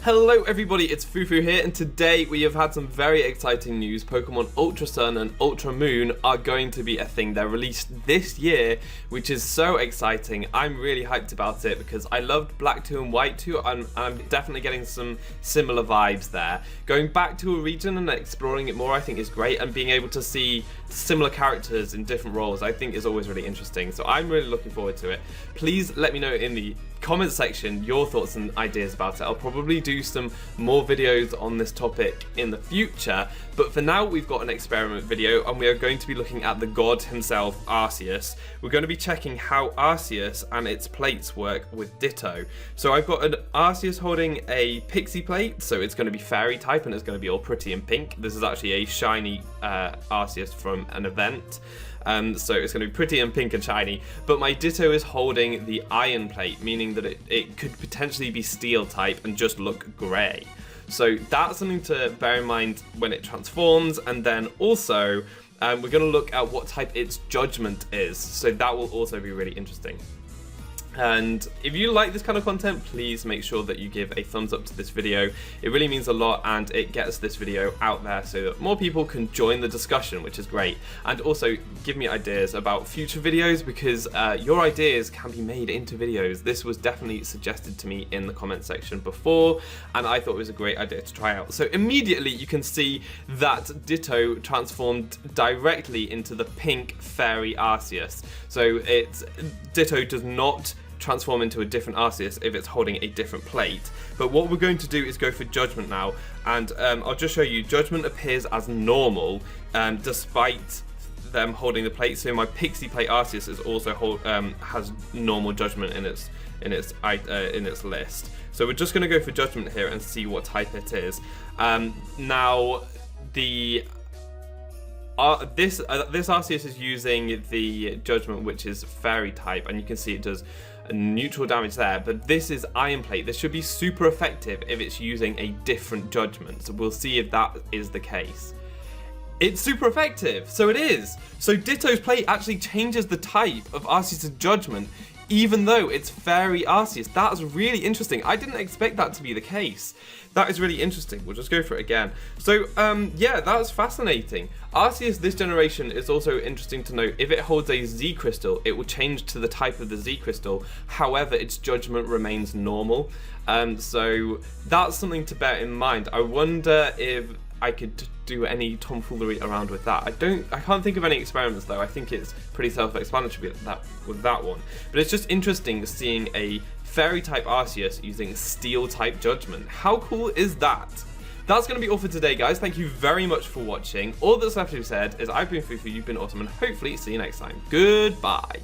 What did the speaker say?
Hello everybody, it's Fufu here, and today we have had some very exciting news. Pokemon Ultra Sun and Ultra Moon are going to be a thing. They're released this year, which is so exciting. I'm really hyped about it because I loved Black 2 and White 2, and I'm definitely getting some similar vibes there. Going back to a region and exploring it more I think is great, and being able to see similar characters in different roles I think is always really interesting. So I'm really looking forward to it. Please let me know in the comment section your thoughts and ideas about it. I'll probably do some more videos on this topic in the future, but for now we've got an experiment video and we are going to be looking at the god himself, Arceus. We're going to be checking how Arceus and its plates work with Ditto. So I've got an Arceus holding a pixie plate, so it's going to be fairy type and it's going to be all pretty and pink. This is actually a shiny Arceus from an event. So it's going to be pretty and pink and shiny, but my Ditto is holding the iron plate, meaning that it could potentially be steel type and just look grey. So that's something to bear in mind when it transforms, and then also we're going to look at what type its judgment is, so that will also be really interesting. And if you like this kind of content, please make sure that you give a thumbs up to this video. It really means a lot and it gets this video out there so that more people can join the discussion, which is great. And also give me ideas about future videos, because your ideas can be made into videos. This was definitely suggested to me in the comment section before, and I thought it was a great idea to try out. So immediately you can see that Ditto transformed directly into the pink fairy Arceus. So Ditto does not transform into a different Arceus if it's holding a different plate. But what we're going to do is go for Judgment now, and I'll just show you. Judgment appears as normal despite them holding the plate. So my Pixie Plate Arceus is also has normal Judgment in its list. So we're just going to go for Judgment here and see what type it is. Now this Arceus is using the Judgment, which is fairy type, and you can see it does neutral damage there, but this is iron plate. This should be super effective if it's using a different Judgment, so we'll see if that is the case. It's super effective, so it is. So Ditto's plate actually changes the type of Arceus' Judgment, even though it's fairy Arceus. That's really interesting. I didn't expect that to be the case. That is really interesting. We'll just go for it again. So yeah, that's fascinating. Arceus this generation is also interesting to note. If it holds a Z crystal, it will change to the type of the Z crystal. However, its Judgment remains normal. So that's something to bear in mind. I wonder if I could do any tomfoolery around with that. I can't think of any experiments though. I think it's pretty self-explanatory with that one. But it's just interesting seeing a fairy type Arceus using steel type Judgment. How cool is that? That's going to be all for today, guys. Thank you very much for watching. All that's left to be said is I've been Fufu, you've been awesome, and hopefully see you next time. Goodbye.